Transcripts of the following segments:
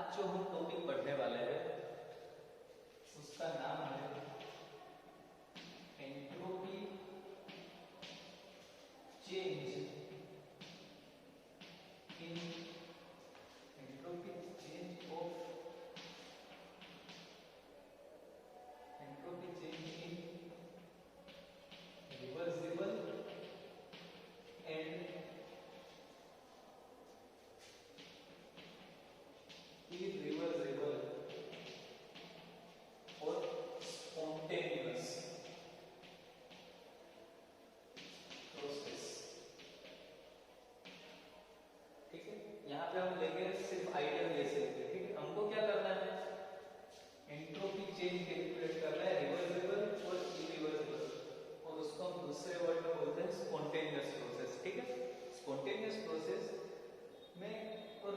आज जो हम टॉपिक पढ़ने वाले हैं उसका नाम है entropy change in entropy change of entropy change in reversible and irreversible और spontaneous प्रोसेस। ठीक है, यहाँ पे हम लेंगे सिर्फ आइडियल केस लेंगे। ठीक है, हमको क्या करना है, एंट्रोपी चेंज कैलकुलेट करना है, रिवर्सिबल और इरिवर्सिबल, और उसको हम दूसरे वर्ड में बोलते हैं स्पॉन्टेनियस प्रोसेस। ठीक है, स्पॉन्टेनियस प्रोसेस में और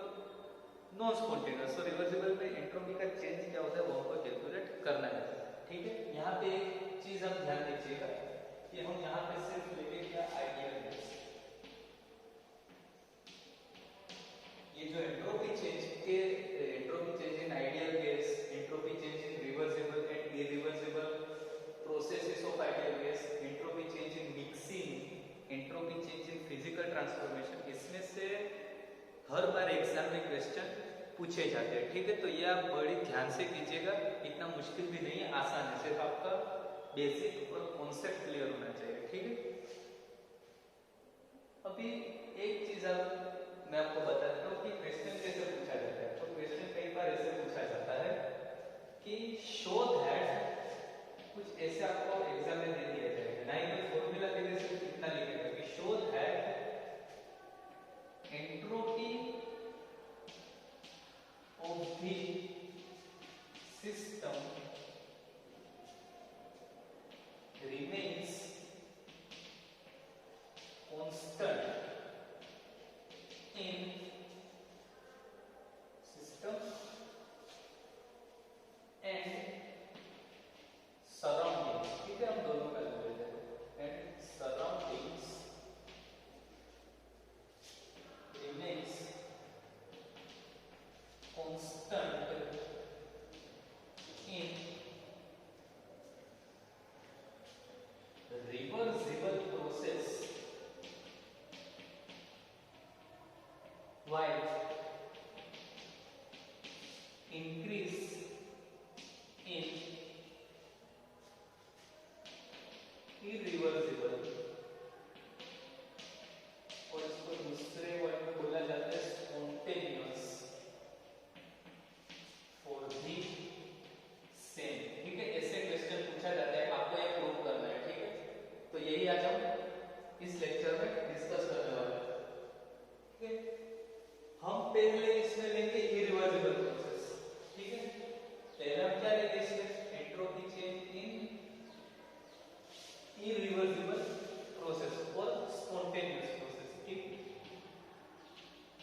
नॉन स्पॉन्टेनियस और रिवर्सिबल में एंट्रोपी का चेंज क्या होता है वो हमको कैलकुलेट करना है। ठीक है, यहाँ पे एक चीज हम ध्यान दीजिएगा कि हम यहाँ पे सिर्फ लेंगे क्या, आइडियल केस। ये जो entropy change in ideal case, entropy change in reversible and irreversible processes of ideal case, entropy change in mixing, entropy change in physical transformation, इसमें से हर बार एग्जाम में क्वेश्चन पूछे जाते हैं। ठीक है, तो ये आप बड़ी ध्यान से कीजिएगा, इतना मुश्किल भी नहीं है, आसान है, सिर्फ आपका बेसिक और कॉन्सेप्ट क्लियर होना चाहिए। ठीक है, अभी एक चीज मैं आपको बताता हूँ कि क्वेश्चन कैसे पूछा जाता है। तो क्वेश्चन कई बार ऐसे पूछा जाता है कि शो दैट, कुछ ऐसे आपको एग्जाम में दे दिया जाएगा, ना ही कोई फॉर्मूला के जैसे कितना लिखेगा कि show that entropy of the system remains constant in system and surroundings। ठीक है, हम दोनों का ले लेते हैं, and surroundings remains constant in reversible process while increase in irreversible, और इसको दूसरे वर्ड में बोला जाता है स्पॉन्टेनियस फॉर दी सेम। ठीक है, ऐसे क्वेश्चन पूछा जाता है, आपको ये प्रूव करना है। ठीक है, तो यही आज हम इस लेक्चर में डिस्कस करने वाले हैं। ठीक है, हम पहले इसमें लेंगे इरिवर्सिबल प्रोसेस। ठीक है, पहले हम क्या लेंगे इसमें, एंट्रोपी चेंज इन इरिवर्सिबल प्रोसेस और स्पॉन्टेनियस प्रोसेस। ठीक,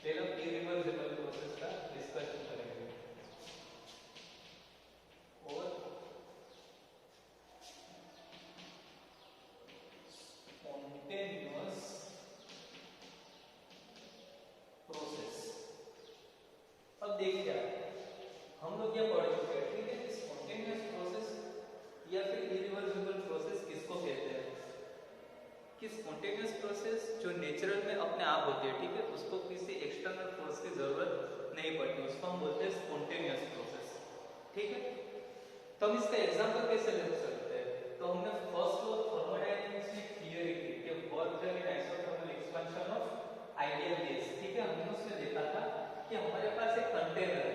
पहले हम इरिवर्सिबल प्रोसेस का डिस्कशन करेंगे और स्पॉन्टेनियस प्रोसेस। अब देखिए हम लोग क्या पढ़ चुके हैं। ठीक है, स्पॉन्टेनियस प्रोसेस या फिर इरिवर्सिबल प्रोसेस किसको कहते हैं, कि स्पॉन्टेनियस प्रोसेस जो नेचुरल में अपने आप होती है। ठीक है, उसको किसी एक्सटर्नल फोर्स की जरूरत नहीं पड़ती, उसको हम बोलते हैं स्पॉन्टेनियस प्रोसेस। ठीक है, तो हम इसका एग्जांपल कैसे ले सकते हैं, तो हमने फर्स्ट लॉ ऑफ थर्मोडायनामिक्स की थियरी की कि work done in isothermal expansion of ideal case. ठीक है, हमने उसमें देखा था कि हमारे पास एक कंटेनर है,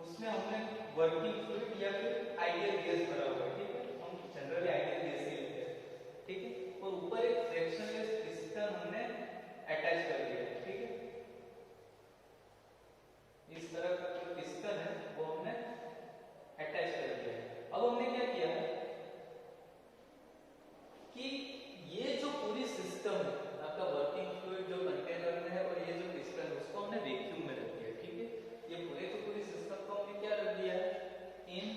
उसमें हमने वर्किंग फ्लूइड या फिर आइडियल गैस भरा हुआ है। ठीक है, हम जनरली आइडियल गैस ही लेते हैं। ठीक है, और ऊपर एक फ्रैक्शनलेस पिस्टन हमने अटैच कर दिया है। ठीक है, इस तरह का जो पिस्टन है वो हमने अटैच कर दिया है। अब हमने क्या किया है कि ये जो पूरी सिस्टम है, आपका वर्किंग फ्लूइड जो कंटेनर में है और ये जो पिस्टन है उसको हमने वैक्यूम में रख दिया। ठीक है, ये पूरी सिस्टम को हमने क्या रख दिया है, इन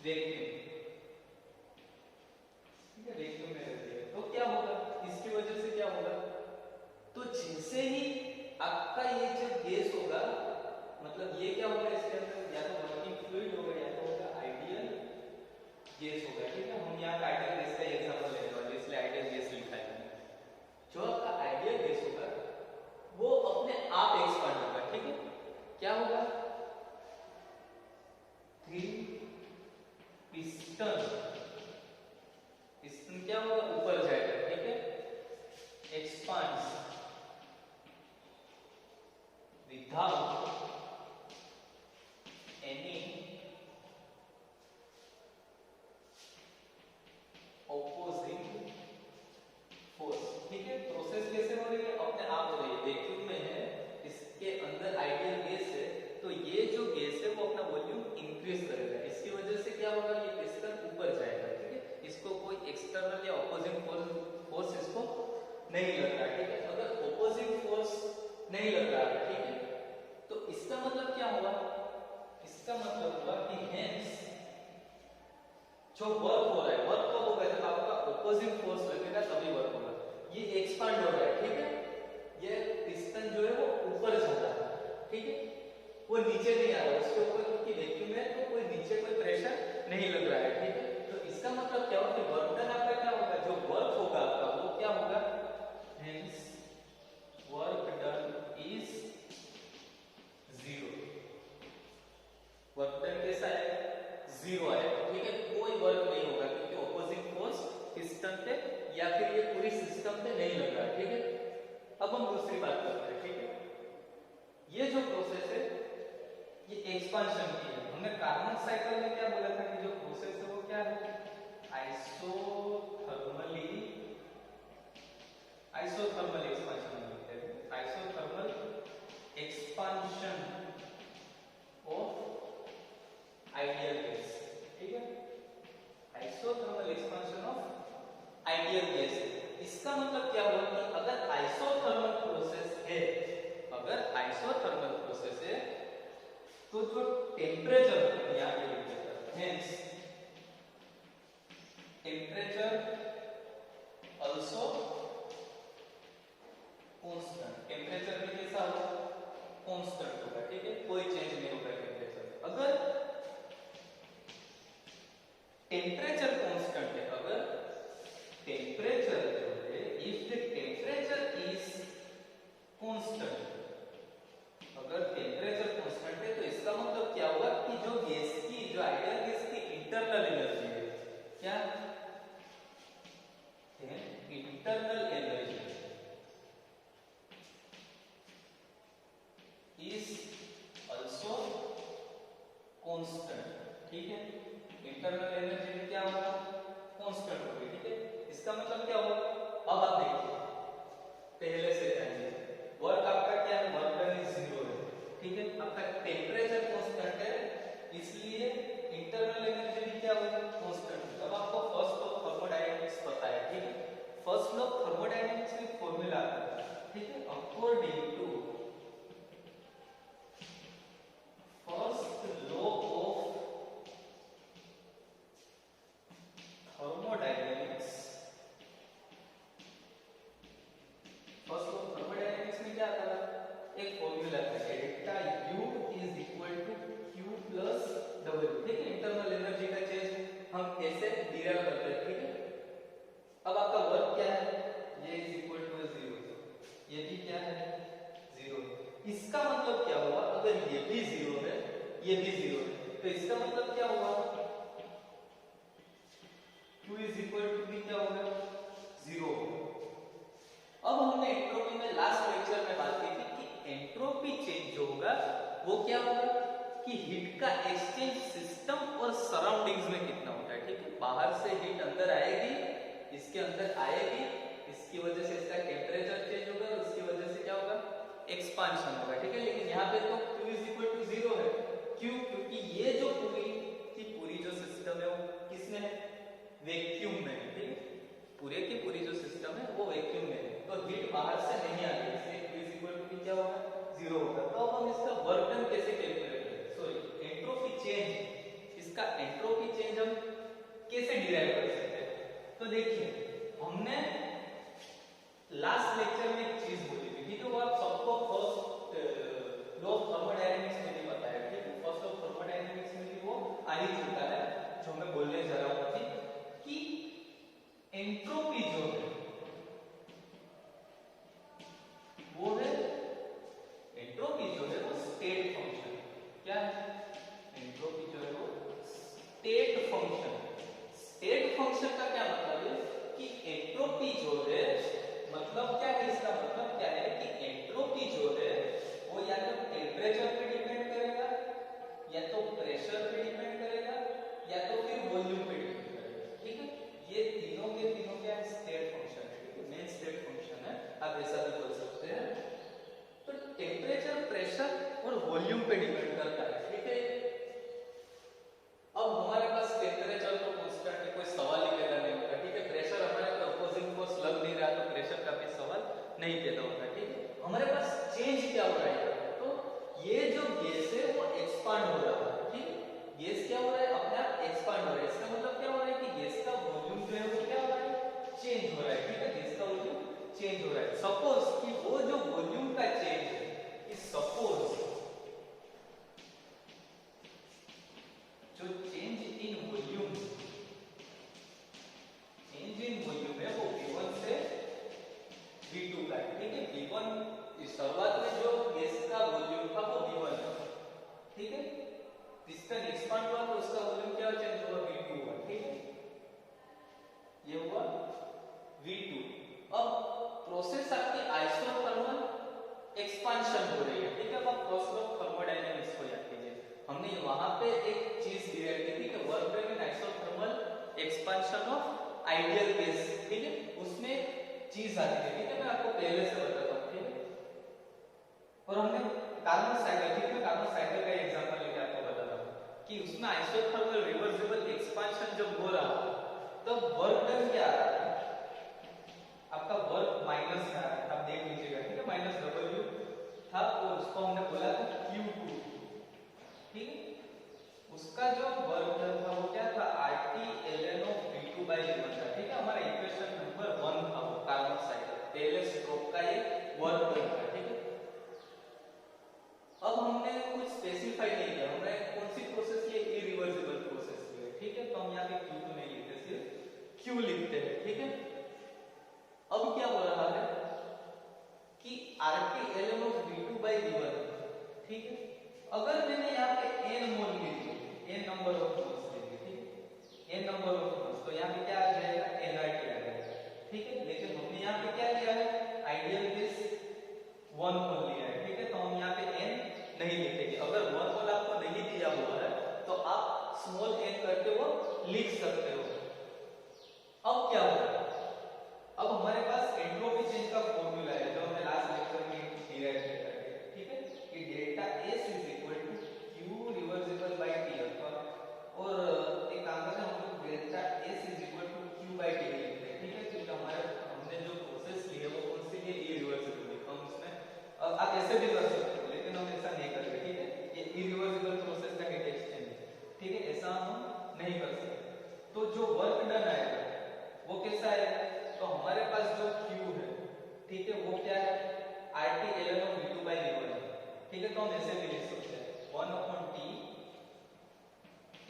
वैक्यूम। ठीक है, वैक्यूम में रख दिया। तो क्या होगा, इसकी वजह से क्या होगा, तो जैसे ही आपका ये जो गैस होगा मतलब ये क्या होगा इसके अंदर, या तो वर्किंग फ्लूइड होगा या तो होगा आइडियल गैस होगा, ठीक है। हम यहाँ आइडियल गैस का एग्जांपल लेने वाले, इसलिए आइडियल गैस लिखा है। जो आपका आइडियल गैस होगा वो अपने आप एक्सपांड होगा, ठीक है। क्या होगा, 3 पिस्टन, पिस्टन क्या होगा, ऊपर जाएगा, ठीक है। Expands without any opposing force, ठीक है। प्रोसेस कैसे हो रही है, अपने आप हो रही है, वैक्यूम में है, इसके अंदर आइडियल गैस है, तो ये जो गैस है वो अपना वॉल्यूम इंक्रीज करेगा, इसकी वजह से क्या होगा, ये पिस्टन ऊपर जाएगा, ठीक है। इसको कोई एक्सटर्नल या ऑपोजिंग फोर्स इसको नहीं लग रहा, ठीक है। अगर ऑपोजिंग फोर्स नहीं लग रहा है, ठीक है, तो इसका मतलब क्या हुआ, इसका मतलब हुआ कि हेंस जो वर्क हो रहा है, वर्क कब होगा, जब आपका ऑपोजिंग फोर्स लगेगा तभी वर्क होगा। ये एक्सपांड हो रहा है, ठीक है, ये पिस्टन जो है वो ऊपर जा रहा है, ठीक है, वो नीचे नहीं आ रहा, उसके ऊपर क्योंकि वैक्यूम है तो कोई नीचे कोई प्रेशर नहीं लग रहा है, ठीक है। तो इसका मतलब क्या होगा कि वर्क डन आपका क्या होगा, जो वर्क होगा आपका वो क्या होगा, hence work done is 0, work done कैसा है, 0 आएगा, ठीक है। कोई वर्क नहीं होगा क्योंकि ऑपोजिंग फोर्स पिस्टन पे या फिर ये पूरी सिस्टम पे नहीं लग रहा, ठीक है। अब हम दूसरी बात करते हैं, ठीक है। ये जो प्रोसेस है ये एक्सपांशन की है। हमने कार्नोट साइकिल में क्या बोला था कि जो प्रोसेस है वो क्या है, आइसोथर्मल एक्सपांशन बोलते हैं, isothermal expansion of ideal gas, ठीक है, isothermal expansion of ideal gas. इसका मतलब क्या हुआ कि अगर आइसोथर्मल प्रोसेस है, अगर आइसोथर्मल प्रोसेस है तो जो टेम्परेचर यहाँ पे लिख देता है, hence temperature also constant, temperature भी कैसा होगा, कांस्टेंट होगा, ठीक है, कोई चेंज नहीं होगा टेम्परेचर। अगर टेम्परेचर कांस्टेंट है, अगर टेम्परेचर जो है, if the temperature is constant, अगर टेम्परेचर कांस्टेंट है तो इसका मतलब क्या होगा कि जो गैस की, जो आइडियल गैस की इंटरनल एनर्जी है, क्या है, internal energy is also constant, ठीक है। इंटरनल एनर्जी में क्या होगा, कांस्टेंट होगी, ठीक है। इसका मतलब क्या होगा, अब आप देखिए पहले से जानिए, वर्क आपका क्या है, वर्क डन इज 0 है, ठीक है। आपका टेम्परेचर कांस्टेंट है, इसलिए इंटरनल एनर्जी भी क्या होगी, कांस्टेंट। अब आपको फर्स्ट लॉ ऑफ थर्मोडायनेमिक्स पता है, ठीक है। फर्स्ट लॉ ऑफ थर्मोडायनेमिक्स में फॉर्मूला आता है, ठीक है, according to first law of thermodynamics, first law of thermodynamics में क्या आता है, एक फॉर्मूला है, delta U is equal to Q plus W, ठीक है। इंटरनल एनर्जी का चेंज हम कैसे डिराइव करते हैं, ठीक है। अब आपका वर्क क्या है, ये इज इक्वल टू 0, ये भी क्या है, 0। इसका मतलब क्या हुआ, अगर ये भी 0 है, ये भी 0 है, तो इसका मतलब क्या हुआ, Q इज इक्वल टू भी क्या होगा, 0। अब हमने एंट्रोपी में लास्ट लेक्चर में बात की थी कि एंट्रोपी चेंज जो होगा वो क्या होगा कि हीट का एक्सचेंज सिस्टम और सराउंडिंग्स में कितना होता है, ठीक है। बाहर से हीट अंदर आएगी, इसके अंदर आएगी, इसकी वजह से इसका टेम्परेचर चेंज होगा और इसकी वजह से क्या होगा, एक्सपांशन होगा, ठीक है। लेकिन यहाँ पे तो Q इज इक्वल टू 0 है, क्यों, क्योंकि ये जो पूरी की पूरी जो सिस्टम है वो किसमें है, वैक्यूम में, ठीक है। पूरे की पूरी जो सिस्टम है वो वैक्यूम में है, तो हीट बाहर से नहीं आ रही, इसलिए Q इज इक्वल टू क्या होगा, 0 होगा। तो अब हम इसका वर्क डन कैसे कैलकुलेट करें, सॉरी एंट्रोपी चेंज, इसका एंट्रोपी चेंज हम कैसे डिराइव कर सकते हैं। तो देखिए हमने आप ऐसा भी बोल सकते हैं। तो टेम्परेचर, प्रेशर और वॉल्यूम पे डिपेंड करता है, ठीक है। अब हमारे पास टेम्परेचर तो कांस्टेंट है, कोई सवाल ही पैदा नहीं होता, ठीक है। प्रेशर हमारे पे अपोजिंग फोर्स लग नहीं रहा तो प्रेशर का भी सवाल नहीं पैदा होता, ठीक है। हमारे पास चेंज क्या हो रहा है, तो ये जो गैस है वो एक्सपांड हो रहा है, ठीक है। गैस क्या हो रहा है, अपने आप एक्सपांड हो रहा है। इसका मतलब क्या हो रहा है कि गैस का वॉल्यूम जो है वो क्या हो रहा है, चेंज हो रहा है, ठीक है। गैस का वॉल्यूम चेंज हो रहा है। सपोज कि वो जो वॉल्यूम का चेंज है, कि सपोज जो चेंज इन वॉल्यूम है वो V1 से V2 का है, ठीक है। V1 शुरुआत में जो गैस का वॉल्यूम था वो V1 था, ठीक है। पिस्टन एक्सपांड हुआ तो उसका वॉल्यूम क्या चेंज हुआ, V2 हुआ, ठीक है। ये हुआ V2। अब प्रोसेस आपकी आइसोथर्मल एक्सपांशन हो रही है, ठीक है। अब आप प्रोसेस ऑफ थर्मोडायनामिक्स को याद कीजिए। हमने वहां पे एक चीज डिराइव की थी कि work done in isothermal expansion of ideal gas, ठीक है। उसमें चीज आती है, ठीक है। मैं आपको पहले से बताता हूं, ठीक है। और हमने कार्बन साइकिल, ठीक है, कार्बन साइकिल का एग्जांपल लेके आपको बताता हूं कि उसमें आइसोथर्मल रिवर्सिबल एक्सपांशन जब हो रहा तब वर्क डन क्या आ रहा है, आपका वर्क माइनस में आ रहा है, आप देख लीजिएगा, ठीक है। माइनस W था और उसको हमने बोला था Q2, ठीक है। उसका जो वर्क डन था वो क्या था, RT ln of V2 by V1 था, ठीक है। हमारा इक्वेशन नंबर 1 था वो कार्बन साइकिल पहले स्ट्रोक का ये वर्क डन था, ठीक है। अब हमने कुछ स्पेसिफाई नहीं किया, हमने कौन सी प्रोसेस ली, इरिवर्सिबल प्रोसेस ली, ठीक है। तो हम यहाँ पे Q2 नहीं लिखते, सिर्फ Q लिखते हैं, ठीक है। अब क्या हो रहा है कि RT ln of V2 by V1, ठीक है। अगर मैंने यहाँ पे n मोल ले ली, n नंबर ऑफ मोल्स ले ली, ठीक है, n नंबर ऑफ मोल्स, तो यहाँ पे क्या आ जाएगा, nRT आ जाएगा, ठीक है। लेकिन हमने यहाँ पे क्या लिया है, आइडियल गैस 1 मोल लिया है, ठीक है। तो हम यहाँ पे n नहीं लिखेंगे। अगर 1 मोल आपको नहीं दिया हुआ है तो आप स्मॉल n करके वो लिख सकते हो। अब क्या होगा, अब हमारे पास एंट्रोपी चेंज का फॉर्मूला है जो हमने लास्ट लेक्चर में डिराइव किया है, ठीक है, कि delta S is equal to Q reversible by T, और एक काम करते हैं हम लोग delta S is equal to Q by T लिखते हैं, ठीक है। क्योंकि हमारे हमने जो प्रोसेस ली है वो कौन सी है, इरिवर्सिबल है। हम उसमें आप ऐसे भी कर सकते हो, लेकिन हम ऐसा नहीं करेंगे, ठीक है। ये इरिवर्सिबल प्रोसेस का हीट एक्सचेंज है, ठीक है, ऐसा हम नहीं कर सकते। तो जो वर्क डन आएगा वो कैसा है, तो हमारे पास जो Q है, ठीक है, वो क्या है, RT ln of V2 by V1, ठीक है। तो हम ऐसे भी लिख सकते हैं 1/T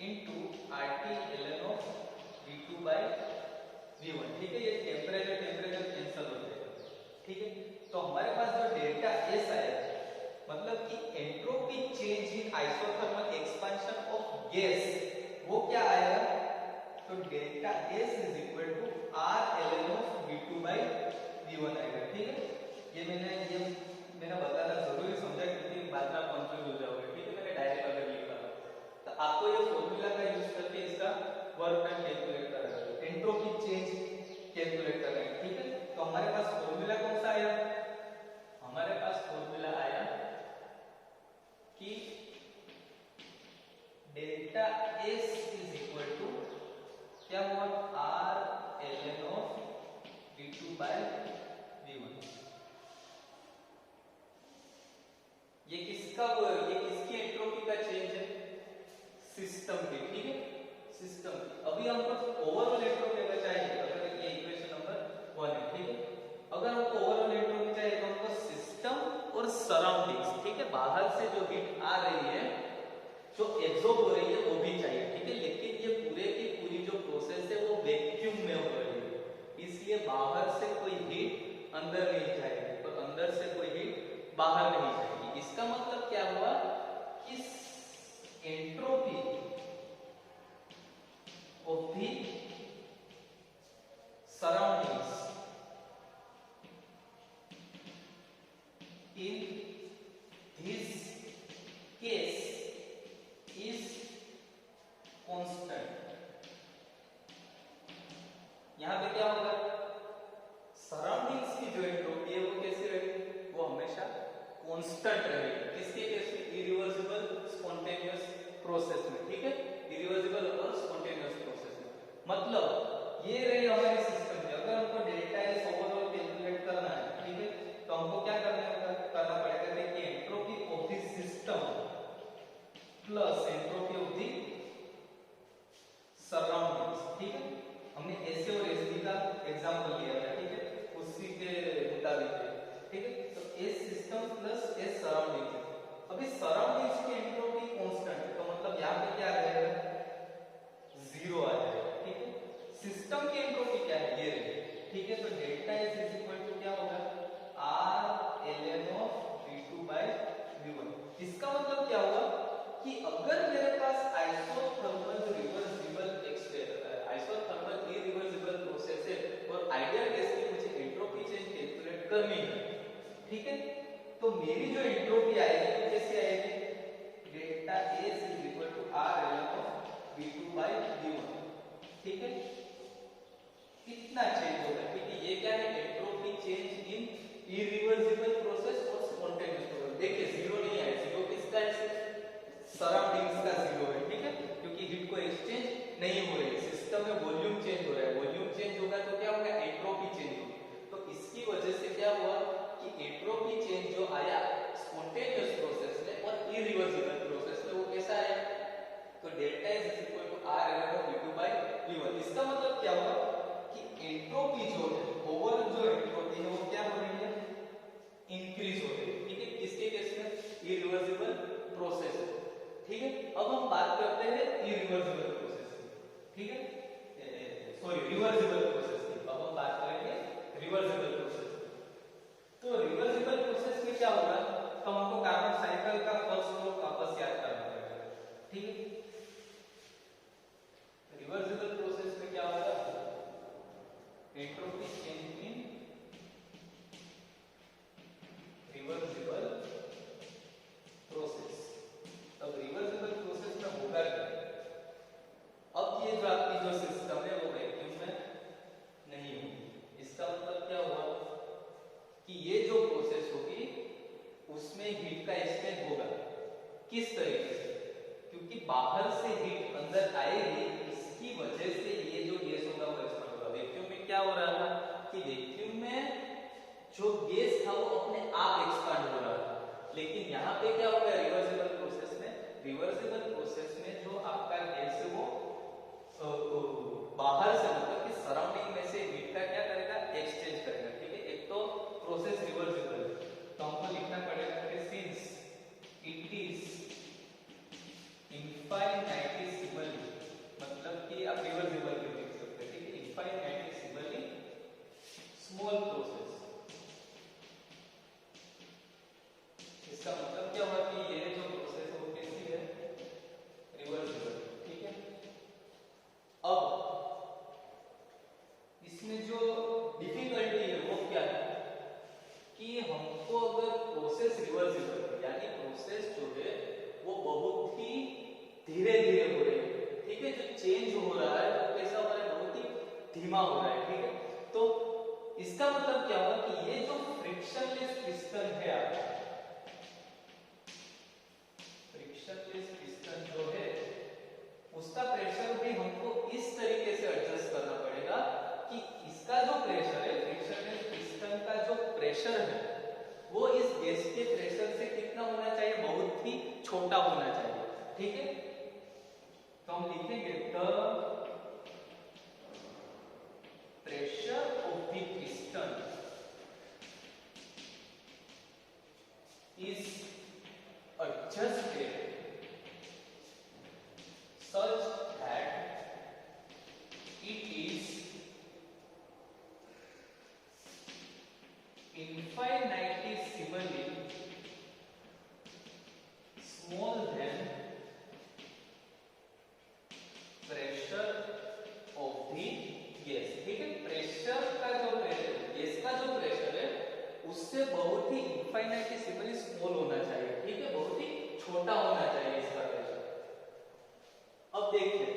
into RT ln of V2 by V1, ठीक है। ये टेम्परेचर कैंसिल हो जाएगा, ठीक है। तो हमारे पास जो डेल्टा S आएगा, मतलब कि entropy change in isothermal expansion of gas, वो क्या आएगा, तो delta S is equal to R ln of V2 by V1 आएगा, ठीक है। ये मैंने बताना जरूरी समझा क्योंकि बाद में कंफ्यूज हो जाओगे, ठीक है। मैंने डायरेक्ट अगर लिखा तो आपको ये फॉर्मूला का यूज करके इसका वर्क डन कैलकुलेट करना है, एंट्रोपी चेंज कैलकुलेट करना है, ठीक है। तो हमारे पास फॉर्मूला कौन सा आया, हमारे पास फॉर्मूला आया कि delta S is equal to क्या हुआ, R ln of V2 by V1। ये किसकी एंट्रोपी का चेंज है, सिस्टम की, ठीक है, सिस्टम की। अभी हमको ओवरऑल एंट्रोपी का चाहिए, अगर ये इक्वेशन नंबर 1 है, ठीक है। अगर हमको ओवरऑल एंट्रोपी चाहिए तो हमको सिस्टम और सराउंडिंग्स, ठीक है, बाहर से जो हीट आ रही है, जो एब्जॉर्ब हो रही है वो भी चाहिए, ठीक है। लेकिन ये पूरे की पूरी जो प्रोसेस है वो वैक्यूम में हो रही है, इसलिए बाहर से कोई हीट अंदर नहीं जाएगी और अंदर से कोई हीट बाहर नहीं जाएगी। इसका मतलब क्या हुआ कि entropy of the surroundings in this case is constant. यहां पे क्या होगा, सराउंडिंग्स की जो एंट्रोपी है वो कांस्टेंट रहेगी। किसके केस में? इरिवर्सिबल स्पॉन्टेनियस प्रोसेस में, ठीक है, इरिवर्सिबल और स्पॉन्टेनियस प्रोसेस में। मतलब ये रही हमारी सिस्टम की, अगर हमको डेल्टा एस ओवरऑल कैलकुलेट करना है, ठीक है, तो हमको क्या करना पड़ेगा? देखिए, entropy of the system plus entropy of the surroundings, ठीक है, हमने एसए और एसबी का एग्जांपल लिया था, ठीक है, उसी के मुताबिक है, ठीक है। तो S system plus S surroundings, अभी सराउंडिंग्स की एंट्रोपी कांस्टेंट है, तो मतलब यहाँ पे क्या आ जाएगा? जीरो आ जाएगा, ठीक है। सिस्टम की एंट्रोपी क्या है? ये रही, ठीक है। तो delta S is equal to क्या होगा? R ln of v2 by v1। इसका मतलब क्या हुआ कि अगर मेरे पास isothermal reversible isothermal irreversible process है और आइडियल गैस की मुझे एंट्रोपी चेंज कैलकुलेट करनी है, ठीक है, तो मेरी जो एंट्रोपी आएगी वो कैसे आएगी? Delta S is equal to R ln of v2 by v1, ठीक है। कितना चेंज होगा? ठीक है, ये क्या है? एंट्रोपी चेंज इन इरिवर्सिबल प्रोसेस और स्पॉन्टेनियस प्रोसेस। देखिए, जीरो नहीं है, जीरो किसका है? सराउंडिंग्स का जीरो है, ठीक है, क्योंकि हीट को एक्सचेंज नहीं हो रही है, सिस्टम में वॉल्यूम चेंज हो रहा है, वॉल्यूम चेंज होगा तो क्या होगा? एंट्रोपी चेंज होगी। तो इसकी वजह से क्या हुआ कि एंट्रोपी चेंज जो आया स्पॉन्टेनियस प्रोसेस में और इरिवर्सिबल प्रोसेस में, वो कैसा आया? तो delta is equal to R ln of v2 by v1। इसका मतलब क्या हुआ कि एंट्रोपी जो है, ओवरऑल जो एंट्रोपी है, वो क्या हो रही है? इंक्रीज हो रही है, ठीक है। किसके केस में? इरिवर्सिबल प्रोसेस, ठीक है। अब हम बात करते हैं इरिवर्सिबल प्रोसेस की, ठीक है, सॉरी, रिवर्सिबल प्रोसेस की। अब हम बात करेंगे रिवर्सिबल प्रोसेस की। तो रिवर्सिबल प्रोसेस में क्या होगा? तो हमको कार्बन साइकिल का फर्स्ट लॉ वापस याद करना पड़ेगा, ठीक है। रिवर्सिबल प्रोसेस में क्या होगा? एंट्रोपी चेंज इन रिवर्सिबल प्रोसेस। अब रिवर्सिबल प्रोसेस में होगा क्या? अब ये जो आपकी जो सिस्टम है वो वैक्यूम में नहीं होगी। इसका मतलब क्या हुआ कि ये जो प्रोसेस होगी उसमें हीट का एक्सचेंज होगा। किस तरीके से? क्योंकि बाहर से हीट अंदर आएगी, इसकी वजह से ये जो गैस होगा वो एक्सपांड होगा। वैक्यूम में क्या हो रहा था कि वैक्यूम में जो गैस था वो अपने आप एक्सपांड हो रहा था, लेकिन यहाँ पे क्या होगा? रिवर्सिबल प्रोसेस में, रिवर्सिबल प्रोसेस में जो आपका गैस है वो बाहर से, मतलब कि सराउंडिंग में से हीट का क्या करेगा? एक्सचेंज करेगा, ठीक है। एक तो प्रोसेस रिवर्सिबल है, तो हमको लिखना पड़ेगा कि सिंस इट इज इनफाइनाइटेसिमली, मतलब कि आप रिवर्सिबल भी लिख सकते हैं, ठीक है, इनफाइनाइटेसिमली स्मॉल प्रोसेस। इसका मतलब क्या हुआ कि ये जो प्रोसेस है वो कैसी है? रिवर्सिबल, ठीक है। अब इसमें जो डिफिकल्टी है वो क्या है कि हमको अगर प्रोसेस रिवर्सिबल है, यानी प्रोसेस जो है वो बहुत ही धीरे धीरे हो रही है, ठीक है, जो चेंज हो रहा है वो कैसा हो रहा है? बहुत ही धीमा हो रहा है, ठीक है। तो इसका मतलब क्या हुआ कि ये जो फ्रिक्शनलेस पिस्टन है आपका, फ्रिक्शनलेस पिस्टन जो है उसका प्रेशर भी हमको इस तरीके से एडजस्ट करना पड़ेगा कि इसका जो प्रेशर है, फ्रिक्शनलेस पिस्टन का जो प्रेशर है वो इस गैस के प्रेशर से कितना होना चाहिए? बहुत ही छोटा होना चाहिए, ठीक है। तो हम लिखेंगे the pressure of the piston is adjusted such that it is infinitesimally small than pressure of the gas, ठीक है। प्रेशर का जो प्रेशर, गैस का जो प्रेशर है उससे बहुत ही इनफाइनाइटेसिमली स्मॉल होना चाहिए, ठीक है, बहुत ही छोटा होना चाहिए इसका प्रेशर। अब देखिए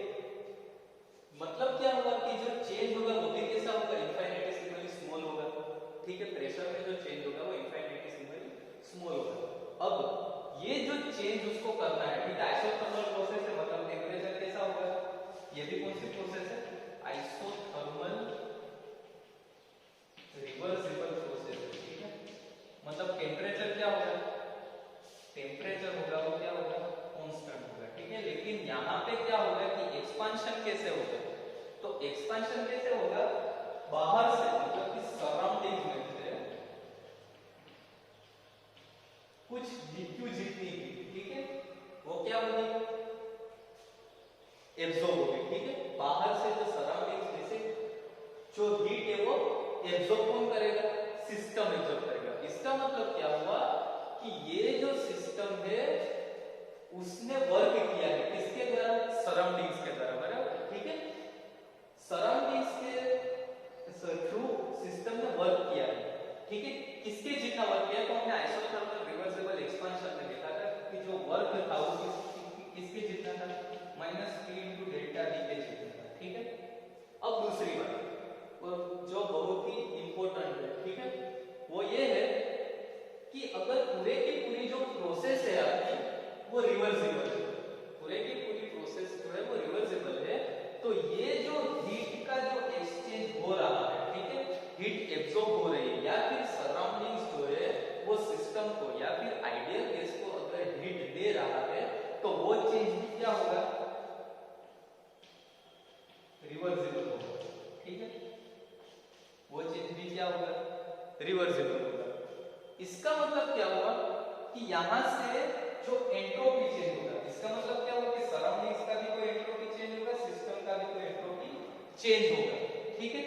मतलब क्या होगा कि जो चेंज होगा वो भी कैसा होगा? इनफाइनाइटेसिमली स्मॉल होगा, ठीक है। प्रेशर में जो चेंज होगा वो इनफाइनाइटेसिमली स्मॉल होगा। अब ये जो चेंज उसको करना है, ठीक है, आइसोथर्मल प्रोसेस है, मतलब टेम्परेचर कैसा होगा, ये भी कौन सी प्रोसेस है, आइसोथर्मल रिवर्सिबल प्रोसेस है, ठीक है। मतलब टेम्परेचर क्या होगा, टेम्परेचर होगा वो क्या होगा, कांस्टेंट होगा, ठीक है। लेकिन यहाँ पे क्या होगा कि एक्सपांशन कैसे होगा, तो एक्सपांशन कैसे होगा, बाहर से मतलब कि सराउंडिंग में से कुछ लिक्विड जितनी, ठीक है, वो क्या होगी, एब्जॉर्ब होगी, ठीक है। बाहर से जो सराउंडिंग में से जो हीट है वो एब्जॉर्ब कौन करेगा, सिस्टम एब्जॉर्ब करेगा। इसका मतलब क्या हुआ कि ये जो सिस्टम है उसने वर्क किया है किसके द्वारा, सराउंडिंग्स के द्वारा, बराबर, ठीक है। सराउंडिंग्स के थ्रू सिस्टम ने वर्क किया है, ठीक है। किसके जितना वर्क किया, तो हमने आइसोथर्मल रिवर्सिबल एक्सपांशन में देखा था कि जो वर्क था वो किसके जितना था, -P × डेल्टा V के जितना था, ठीक है। अब दूसरी बात जो बहुत ही इंपॉर्टेंट है, ठीक है, वो ये है कि अगर पूरे की पूरी जो प्रोसेस है आपकी वो रिवर्सिबल है, पूरे की पूरी प्रोसेस जो है वो रिवर्सिबल है, तो ये जो हीट का जो एक्सचेंज हो रहा है, ठीक है, हीट एब्जॉर्ब हो रही है या फिर सराउंडिंग्स जो है वो सिस्टम को या फिर आइडियल गैस को अगर हीट दे रहा है तो वो चेंज भी क्या होगा, रिवर्सिबल होगा, ठीक है, वो चेंज भी क्या होगा, रिवर्सिबल होगा। इसका मतलब क्या हुआ कि यहां से जो एंट्रोपी चेंज होगा, इसका मतलब क्या हुआ कि सराउंडिंग्स का भी कोई एंट्रोपी चेंज होगा, सिस्टम का भी कोई एंट्रोपी चेंज होगा, ठीक है।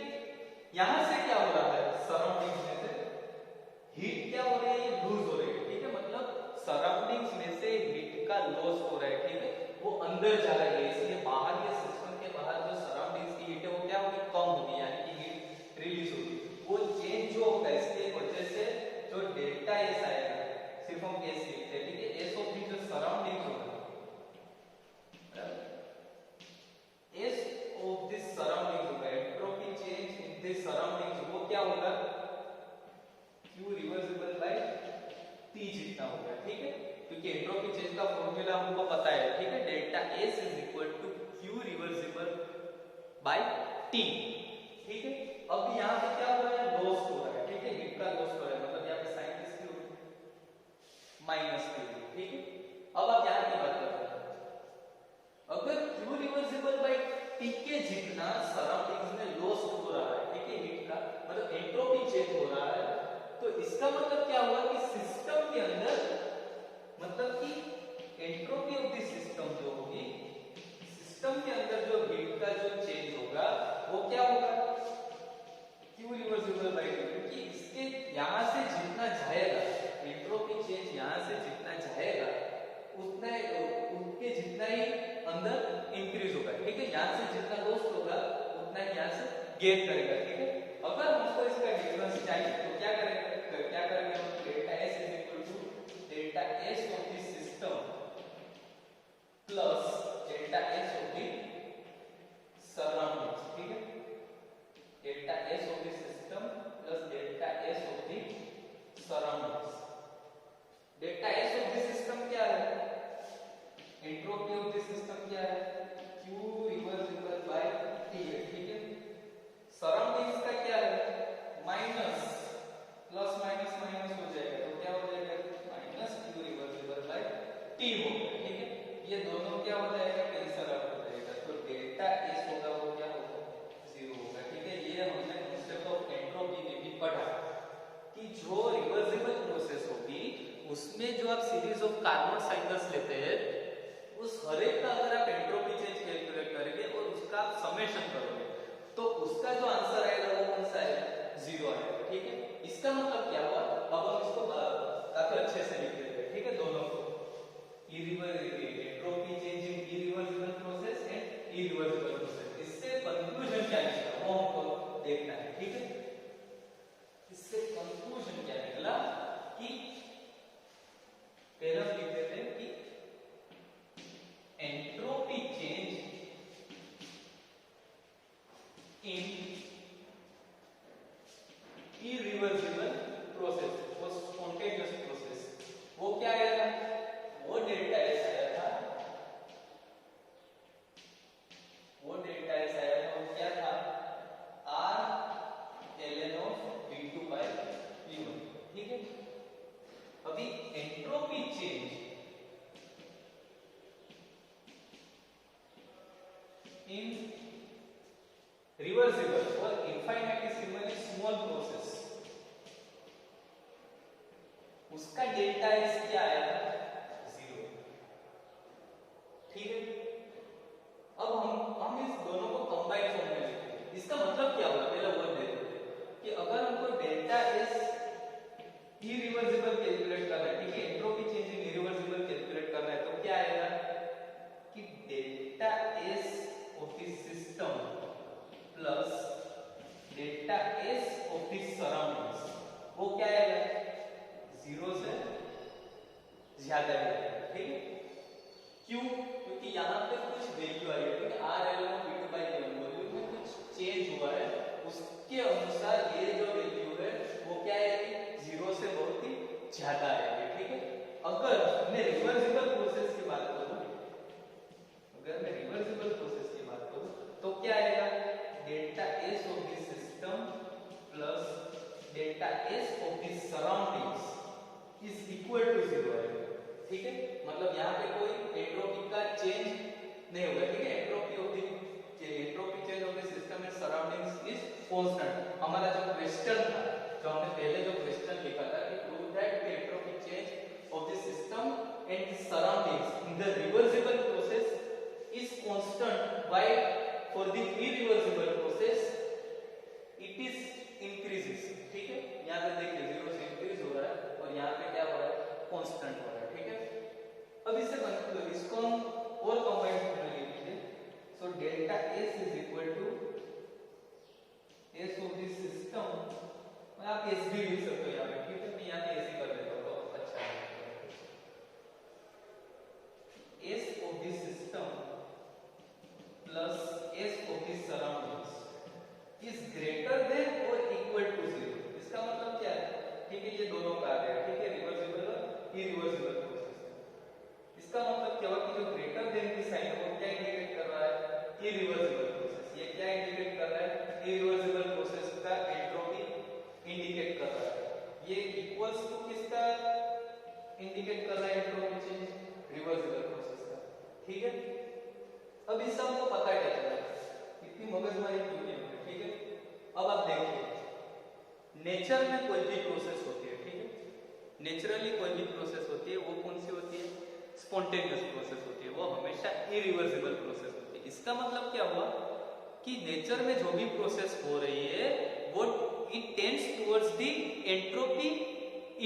यहां से क्या हो रहा है, सराउंडिंग्स में से हीट क्या हो रही है, लूज हो रही है, ठीक है, मतलब सराउंडिंग्स में से हीट का लॉस हो रहा है, ठीक है, वो अंदर जा रही है, इसलिए बाहर या सिस्टम के बाहर जो सराउंडिंग्स की हीट है वो क्या होगी, कम होगी, यानी कि हीट रिलीज होगी। वो चेंज जो होगा इसके वजह से जो डेल्टा एस आएगा, सिर्फ हम एस लिखते हैं, ठीक है, एस ऑफ दी जो सराउंडिंग्स होगा, एस ऑफ दिस सराउंडिंग्स होगा, entropy change in this surroundings, वो क्या होगा, Q रिवर्सिबल बाय T जितना होगा, ठीक है, क्योंकि एंट्रोपी चेंज का फॉर्मूला हमको पता है, ठीक है, delta S is equal to Q reversible by T, ठीक है। अब यहाँ पे क्या हो रहा है, लॉस हो रहा है, ठीक है, हीट का लॉस हो रहा है, मतलब यहाँ पे साइन किसकी होगी, -Q, ठीक है। अब आप यहाँ की बात करते हैं, अगर Q रिवर्सिबल बाय T के जितना सराउंडिंग्स में लॉस हो रहा है, ठीक है, हीट का मतलब एंट्रोपी चेंज हो रहा है, तो इसका मतलब क्या हुआ कि सिस्टम के अंदर, मतलब कि एंट्रोपी ऑफ द सिस्टम जो होगी, सिस्टम के अंदर जो हीट का जो चेंज होगा वो क्या होगा, Q रिवर्सिबल बाय T, क्योंकि इसके यहां से जितना जाएगा एंट्रोपी चेंज, यहां से जितना जाएगा उतना उनके जितना ही अंदर इंक्रीज होगा, ठीक है, यहां से जितना लॉस होगा उतना ही यहां से गेन करेगा, ठीक है। अगर हमको इसका डिफरेंस चाहिए तो क्या करेंगे, हम delta S is equal to delta S of the system plus delta S of the surroundings, ठीक है, delta S of the system plus delta S of the surroundings. Delta S of the system क्या है, entropy of the system क्या है, Q reversible by T है, ठीक है। Surroundings का क्या है, माइनस प्लस माइनस माइनस हो जाएगा, तो क्या हो जाएगा, -Q रिवर्सिबल बाय T होगा, ठीक है। ये दोनों क्या हो जाएगा, कैंसिल आउट हो जाएगा, तो डेल्टा S होगा वो क्या होगा, 0 होगा, ठीक है। ये हमने कांसेप्ट ऑफ एंट्रोपी में भी पढ़ा कि जो रिवर्सिबल प्रोसेस होगी उसमें जो आप सीरीज ऑफ कार्नोट साइकिल्स लेते हैं, उस हर एक का अगर आप एंट्रोपी चेंज कैलकुलेट करेंगे और उसका आप समेशन करोगे तो उसका जो आंसर आएगा वो कौन सा आएगा, 0 आएगा, ठीक है। इसका मतलब क्या हुआ, अब हम इसको काफी अच्छे से लिख देते हैं, ठीक है, दोनों को, entropy change in irreversible process and irreversible process. इससे कंक्लूजन क्या निकला वो हमको देखना है, ठीक है। इससे कंक्लूजन क्या निकला कि पहले हम लिख देते हैं कि एंट्रोपी चेंज इन इरिवर्सिबल प्रोसेस, वो स्पॉन्टेनियस प्रोसेस, वो क्या है, उसका डेल्टा एस क्या आएगा, 0। ठीक है, अब हम इस दोनों को कंबाइन फॉर्म में लिखते हैं। इसका मतलब क्या होगा, पहले वो देखते हैं कि अगर हमको डेल्टा एस इरिवर्सिबल कैलकुलेट करना है, ठीक है, एंट्रोपी चेंज इन इरिवर्सिबल कैलकुलेट करना है, तो क्या आएगा कि delta S of the system plus delta S of the surroundings, वो क्या आएगा, 0 से ज्यादा है। ठीक है, क्यों, क्योंकि यहाँ पे कुछ वैल्यू आई है, क्योंकि आर एल वॉल्यूम में कुछ चेंज हुआ है, उसके अनुसार ये जो वैल्यू है वो क्या आएगी, 0 से बहुत ही ज्यादा आएगी। ठीक है, अगर मैं रिवर्सिबल प्रोसेस की बात करूं, तो क्या आएगा, delta S of the system plus delta S of the surroundings is equal to 0 आएगा। ठीक है, मतलब यहाँ पे कोई एंट्रोपी का चेंज नहीं होगा। ठीक है, entropy change of the system and surroundings is constant. हमारा जो क्वेश्चन था, जो हमने पहले जो क्वेश्चन लिखा था कि prove that the entropy change of the system and surroundings in the reversible process is constant while for the irreversible process it is increases. ठीक है, यहाँ पे देखिए 0 से इंक्रीज हो रहा है और यहाँ पे क्या हो रहा है, कांस्टेंट हो रहा है। ठीक है, अब इसको हम और कंबाइन फॉर्म में लिखेंगे। So delta S is equal to S of the system, आप एस भी लिख सकते हो यहाँ पे। ठीक है, मैं यहाँ पे एस ही कर देता हूँ तो अच्छा है। S of the system plus S of the surroundings is greater then और इक्वल टू 0। इसका मतलब क्या है, ठीक है, ये दोनों का आ गया। ठीक है, रिवर्सिबल और इरिवर्सिबल प्रोसेस। इसका मतलब क्या हुआ कि जो ग्रेटर देन की साइन है वो क्या इंडिकेट कर रहा है, इरिवर्सिबल प्रोसेस। ये क्या इंडिकेट कर रहा है, इरिवर्सिबल प्रोसेस का एंट्रोपी इंडिकेट कर रहा है। ये इक्वल्स टू किसका इंडिकेट कर रहा है, एंट्रोपी चेंज, रिवर्सिबल प्रोसेस का। ठीक है, अब इस सब को पता है क्या, इतनी मगजमारी क्यों नहीं होती। ठीक है, अब आप देखिए, नेचर में कोई भी प्रोसेस होती है, ठीक है, नेचुरली कोई भी प्रोसेस होती है, वो कौन सी होती है, स्पॉन्टेनियस प्रोसेस होती है, वो हमेशा इरिवर्सिबल प्रोसेस होती है। इसका मतलब क्या हुआ कि नेचर में जो भी प्रोसेस हो रही है वो it tends towards the entropy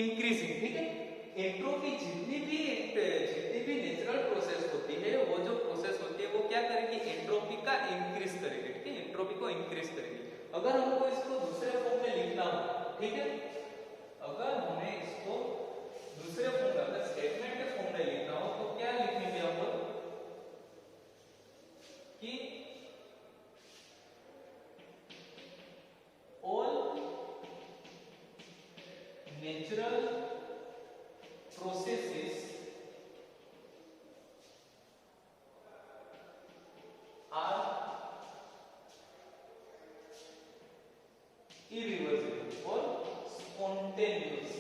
increasing. ठीक है, एंट्रोपी जितनी भी नेचुरल प्रोसेस होती है, वो जो प्रोसेस होती है वो क्या करेगी, एंट्रोपी का इंक्रीज करेगी। ठीक है, एंट्रोपी को इंक्रीज करेगी। अगर हमको इसको दूसरे फॉर्म में लिखना हो, ठीक है, अगर हमें इसको दूसरे फॉर्म में, अगर स्टेटमेंट के फॉर्म में लिखना हो तो क्या लिखेंगे हम लोग कि all natural processes are irreversible or spontaneous.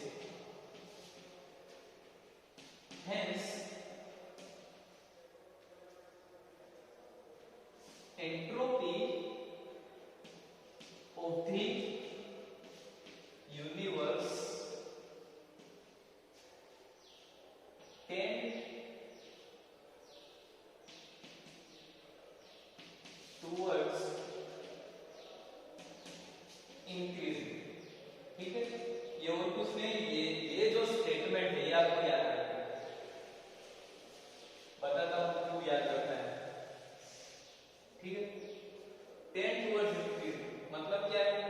Hence, entropy of the universe tend towards increasing. ठीक है, ये और कुछ नहीं, ये जो स्टेटमेंट है ये आपको याद रखना है। बताता हूं क्यों याद रखना है। ठीक है, टेंड टुवर्ड्स इंक्रीजिंग मतलब क्या है,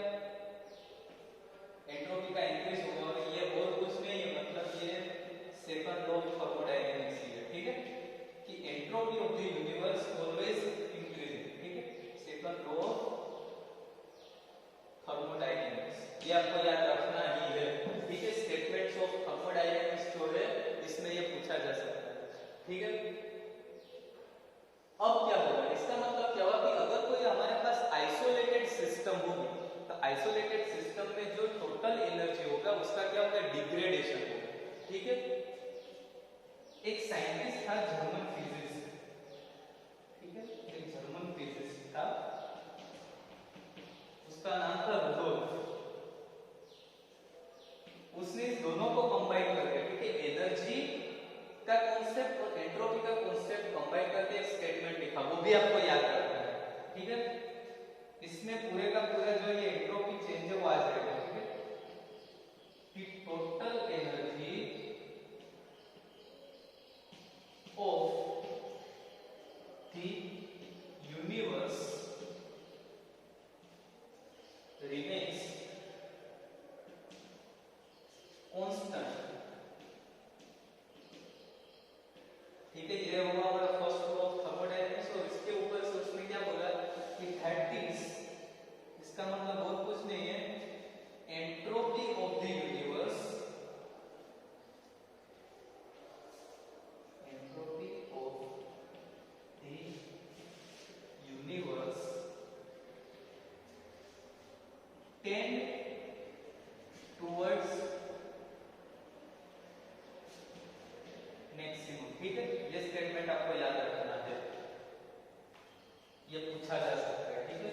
एंट्रोपी का इंक्रीज होगा और ये और कुछ नहीं है, मतलब ये सेकंड लॉ ऑफ थर्मोडायनेमिक्स है। ठीक है, कि entropy of the universe always increasing. ठीक है, सेकंड लॉ ऑफ थर्मोडायनेमिक्स, ये आपको याद रखना ही है। ठीक है, स्टेटमेंट्स ऑफ थर्मोडायनेमिक्स जो है इसमें ये पूछा जा सकता है। ठीक है, अब क्या होगा, इसका मतलब क्या होगा कि अगर कोई हमारे पास आइसोलेटेड सिस्टम होगी तो आइसोलेटेड सिस्टम में जो टोटल एनर्जी होगा उसका क्या होगा, डिग्रेडेशन होगा। ठीक है, एक साइंटिस्ट था जर्मन फिजिसिस्ट, ठीक है, एक जर्मन फिजिसिस्ट था, उसका नाम था रुडोल्फ। उसने इस दोनों को कंबाइन करके एनर्जी का कॉन्सेप्ट और एंट्रोपी का कॉन्सेप्ट कंबाइन करके एक स्टेटमेंट लिखा, वो भी आपको याद रखना है, ठीक है। इसमें पूरे का पूरा जो ये एंट्रोपी चेंज है वो आ जाएगा, ठीक है, कि total energy of the universe remains constant, ठीक है। ये होगा हमारा फर्स्ट लॉ ऑफ थर्मोडायनेमिक्स। और इसके ऊपर से उसने क्या बोला कि दैट इज, इसका मतलब बहुत कुछ नहीं है, entropy of the universe, entropy of the universe tend towards maximum, ठीक है। ये स्टेटमेंट आपको याद रखना है, ये पूछा जा सकता है, ठीक है।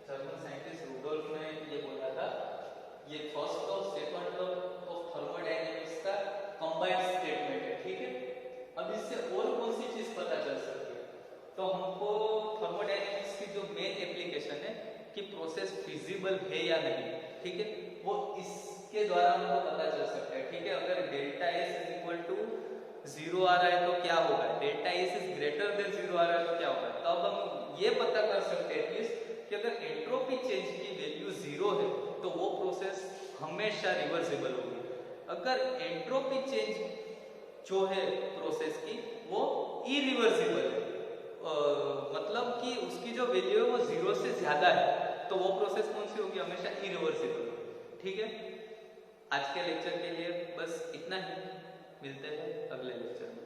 जर्मन साइंटिस्ट रुडोल्फ ने ये बोला था, ये first law second law of thermodynamics का कंबाइंड स्टेटमेंट है, ठीक है। अब इससे और कौन सी चीज पता चल सकती है, तो हमको थर्मोडायनेमिक्स की जो मेन एप्लीकेशन है कि प्रोसेस फिजिबल है या नहीं, ठीक है, वो इसके द्वारा हमको पता चल सकता है, ठीक है। अगर delta S is equal to 0 आ रहा है तो क्या होगा, delta S is greater than 0 आ रहा है तो क्या होगा। तो अब हम ये पता कर सकते हैं एटलीस्ट कि अगर एंट्रोपी चेंज की वैल्यू 0 है तो वो प्रोसेस हमेशा रिवर्सिबल होगी। अगर एंट्रोपी चेंज जो है प्रोसेस की वो इरिवर्सिबल है, मतलब कि उसकी जो वैल्यू है वो 0 से ज्यादा है, तो वो प्रोसेस कौन सी होगी, हमेशा इरिवर्सिबल, ठीक है। आज के लेक्चर के लिए बस इतना ही, मिलते हैं अगले लेक्चर में।